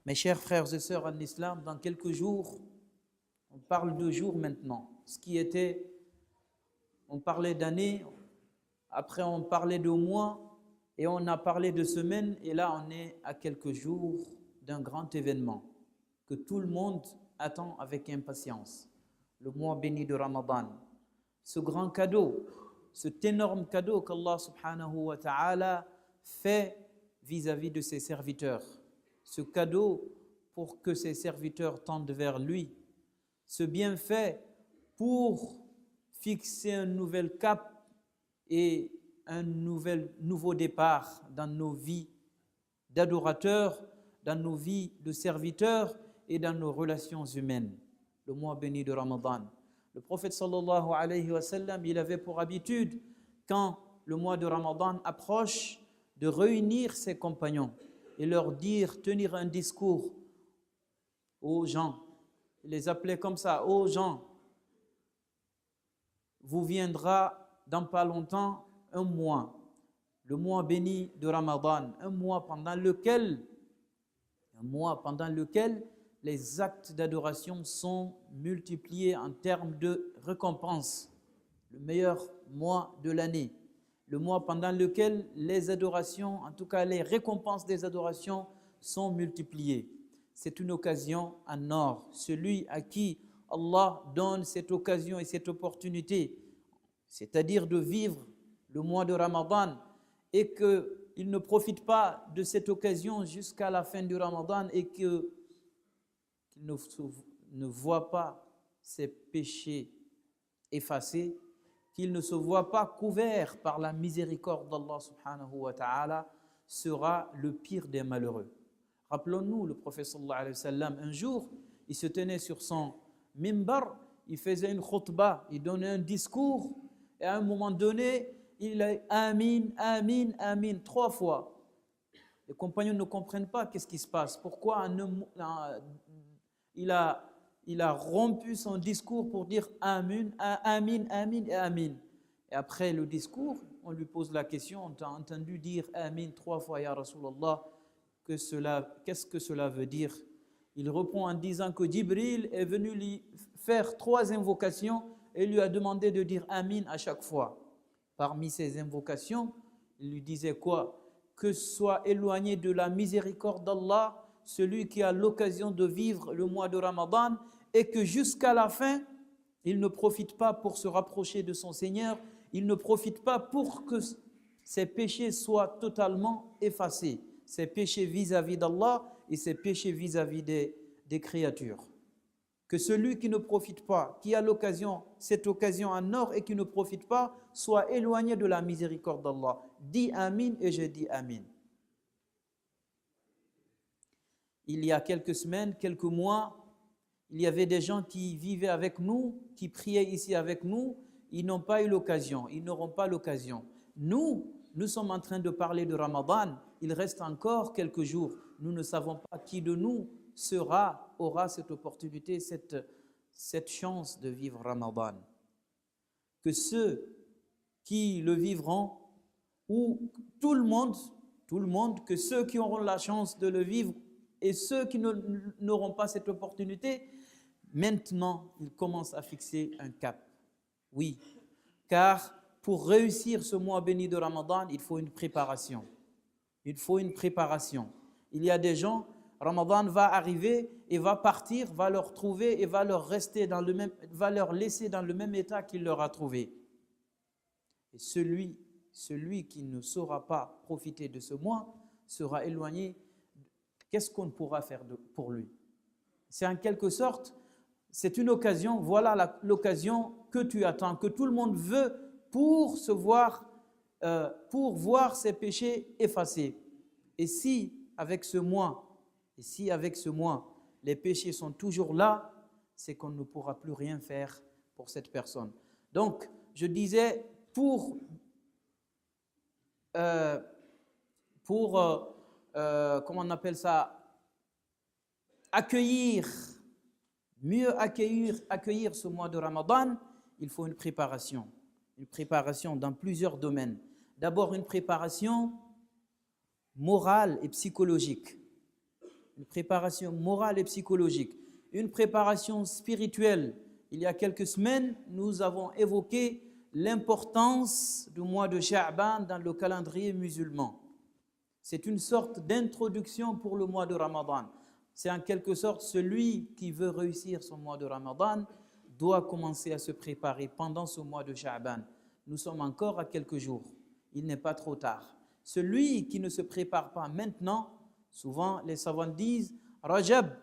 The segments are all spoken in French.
Mes chers frères et sœurs en islam, dans quelques jours, on parle de jours maintenant. Ce qui était, on parlait d'années, après on parlait de mois, et on a parlé de semaines, et là on est à quelques jours d'un grand événement que tout le monde attend avec impatience. Le mois béni de Ramadan. Ce grand cadeau, cet énorme cadeau qu'Allah subhanahu wa ta'ala fait vis-à-vis de ses serviteurs. Ce cadeau pour que ses serviteurs tendent vers lui. Ce bienfait pour fixer un nouvel cap et un nouveau départ dans nos vies d'adorateurs, dans nos vies de serviteurs et dans nos relations humaines. Le mois béni de Ramadan. Le prophète sallallahu alayhi wa sallam, il avait pour habitude, quand le mois de Ramadan approche, de réunir ses compagnons et leur dire, tenir un discours aux gens. Il les appelait comme ça, aux gens. Vous viendra dans pas longtemps un mois, le mois béni de Ramadan, un mois pendant lequel les actes d'adoration sont multipliés en termes de récompense. Le meilleur mois de l'année. Le mois pendant lequel les adorations, en tout cas les récompenses des adorations, sont multipliées. C'est une occasion en or. Celui à qui Allah donne cette occasion et cette opportunité, c'est-à-dire de vivre le mois de Ramadan, et qu'il ne profite pas de cette occasion jusqu'à la fin du Ramadan et qu'il ne voit pas ses péchés effacés, qu'il ne se voit pas couvert par la miséricorde d'Allah subhanahu wa ta'ala, sera le pire des malheureux. Rappelons-nous, le prophète sallallahu alayhi wa sallam, un jour, il se tenait sur son mimbar, il faisait une khutbah, il donnait un discours, et à un moment donné, il a Amin, Amin, Amin, 3 fois. Les compagnons ne comprennent pas qu'est-ce qui se passe. Pourquoi il a rompu son discours pour dire Amin, Amin, Amin et Amin. Et après le discours, on lui pose la question, on t'a entendu dire Amin 3 fois, Ya Rasulallah, qu'est-ce que cela veut dire? Il répond en disant que Jibril est venu lui faire 3 invocations et lui a demandé de dire Amin à chaque fois. Parmi ces invocations, il lui disait quoi? Que soit éloigné de la miséricorde d'Allah celui qui a l'occasion de vivre le mois de Ramadan, et que jusqu'à la fin, il ne profite pas pour se rapprocher de son Seigneur, il ne profite pas pour que ses péchés soient totalement effacés, ses péchés vis-à-vis d'Allah et ses péchés vis-à-vis des créatures. Que celui qui ne profite pas, qui a cette occasion en or et qui ne profite pas, soit éloigné de la miséricorde d'Allah. Dis Amin et je dis Amin. Il y a quelques semaines, quelques mois, il y avait des gens qui vivaient avec nous, qui priaient ici avec nous, ils n'ont pas eu l'occasion, ils n'auront pas l'occasion. Nous sommes en train de parler de Ramadan, il reste encore quelques jours. Nous ne savons pas qui de nous aura cette opportunité, cette chance de vivre Ramadan. Que ceux qui le vivront, ou tout le monde, que ceux qui auront la chance de le vivre et ceux qui n'auront pas cette opportunité, maintenant, ils commencent à fixer un cap. Oui, car pour réussir ce mois béni de Ramadan, il faut une préparation. Il faut une préparation. Il y a des gens, Ramadan va arriver et va partir, va leur trouver et va leur laisser dans le même état qu'il leur a trouvé. Et celui qui ne saura pas profiter de ce mois sera éloigné. Qu'est-ce qu'on pourra faire pour lui? C'est en quelque sorte, c'est une occasion, voilà l'occasion que tu attends, que tout le monde veut pour voir ses péchés effacés. Et si avec ce mois, les péchés sont toujours là, c'est qu'on ne pourra plus rien faire pour cette personne. Donc, je disais, comment on appelle ça, mieux accueillir ce mois de Ramadan, il faut une préparation dans plusieurs domaines. D'abord, une préparation morale et psychologique. une préparation morale et psychologique, une préparation spirituelle. Il y a quelques semaines, nous avons évoqué l'importance du mois de Sha'ban dans le calendrier musulman. C'est une sorte d'introduction pour le mois de Ramadan. C'est en quelque sorte celui qui veut réussir son mois de Ramadan doit commencer à se préparer pendant ce mois de Sha'ban. Nous sommes encore à quelques jours. Il n'est pas trop tard. Celui qui ne se prépare pas maintenant, souvent les savants disent Rajab,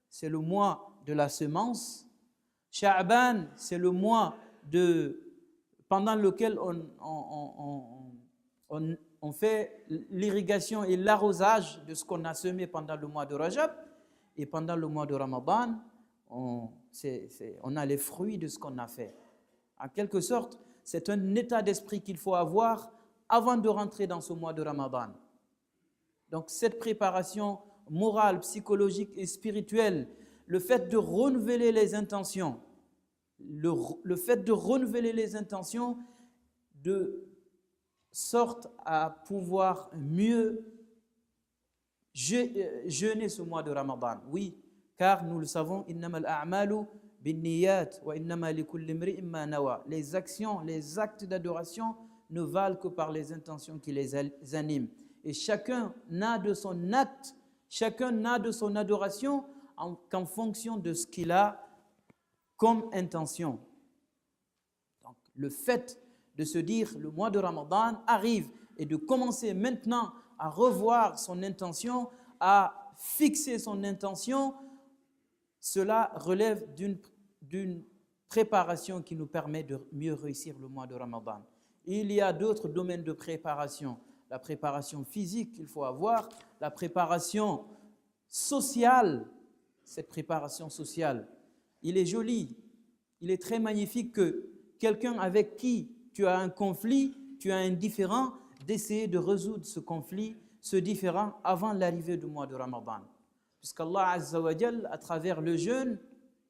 c'est le mois de la semence. Sha'ban, c'est le mois pendant lequel on fait l'irrigation et l'arrosage de ce qu'on a semé pendant le mois de Rajab. Et pendant le mois de Ramadan, on a les fruits de ce qu'on a fait. En quelque sorte, c'est un état d'esprit qu'il faut avoir avant de rentrer dans ce mois de Ramadan. Donc cette préparation morale, psychologique et spirituelle, le fait de renouveler les intentions, le fait de renouveler les intentions de sorte à pouvoir mieux jeûner ce mois de Ramadan. Oui, car nous le savons, innamal a'malu binniyat wa innama likulli imri'in ma nawa. Les actions, les actes d'adoration ne valent que par les intentions qui les animent. Et chacun n'a de son acte, chacun n'a de son adoration qu'en fonction de ce qu'il a comme intention. Donc, le fait de se dire le mois de Ramadan arrive et de commencer maintenant à revoir son intention, à fixer son intention, cela relève d'une préparation qui nous permet de mieux réussir le mois de Ramadan. Il y a d'autres domaines de préparation. La préparation physique qu'il faut avoir, la préparation sociale. Cette préparation sociale, il est joli, il est très magnifique que quelqu'un avec qui tu as un conflit, tu as un différend, d'essayer de résoudre ce conflit, ce différend avant l'arrivée du mois de Ramadan. Puisqu'Allah Azza wa Jal, à travers le jeûne,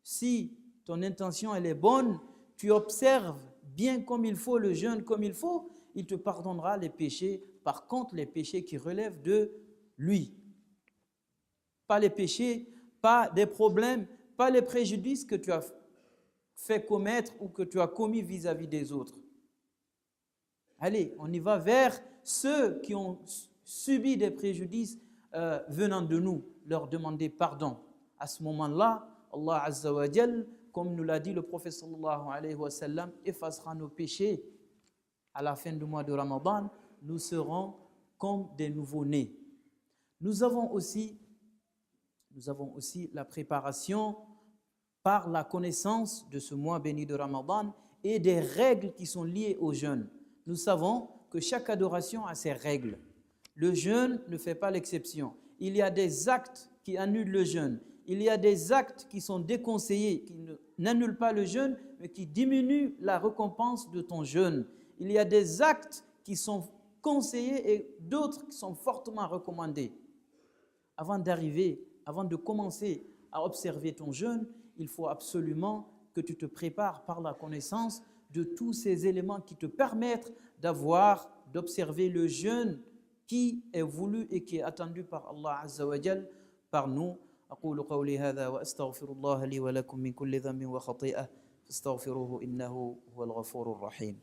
si ton intention elle est bonne, tu observes bien comme il faut le jeûne comme il faut, il te pardonnera les péchés. Par contre, les péchés qui relèvent de lui. Pas les péchés, pas des problèmes, pas les préjudices que tu as fait commettre ou que tu as commis vis-à-vis des autres. Allez, on y va vers ceux qui ont subi des préjudices venant de nous, leur demander pardon. À ce moment-là, Allah Azza wa Jal, comme nous l'a dit le prophète sallallahu alayhi wa sallam, effacera nos péchés. À la fin du mois de Ramadan, nous serons comme des nouveaux-nés. Nous avons aussi la préparation par la connaissance de ce mois béni de Ramadan et des règles qui sont liées au jeûne. Nous savons que chaque adoration a ses règles. Le jeûne ne fait pas l'exception. Il y a des actes qui annulent le jeûne. Il y a des actes qui sont déconseillés, qui n'annulent pas le jeûne, mais qui diminuent la récompense de ton jeûne. Il y a des actes qui sont conseillés et d'autres qui sont fortement recommandés. Avant de commencer à observer ton jeûne, il faut absolument que tu te prépares par la connaissance de tous ces éléments qui te permettent d'observer le jeûne qui est voulu et qui est attendu par Allah Azza wa Jal, par nous. أقول قولي هذا وأستغفر الله لي ولكم من كل ذنب وخطيئة فاستغفروه إنه هو الغفور الرحيم.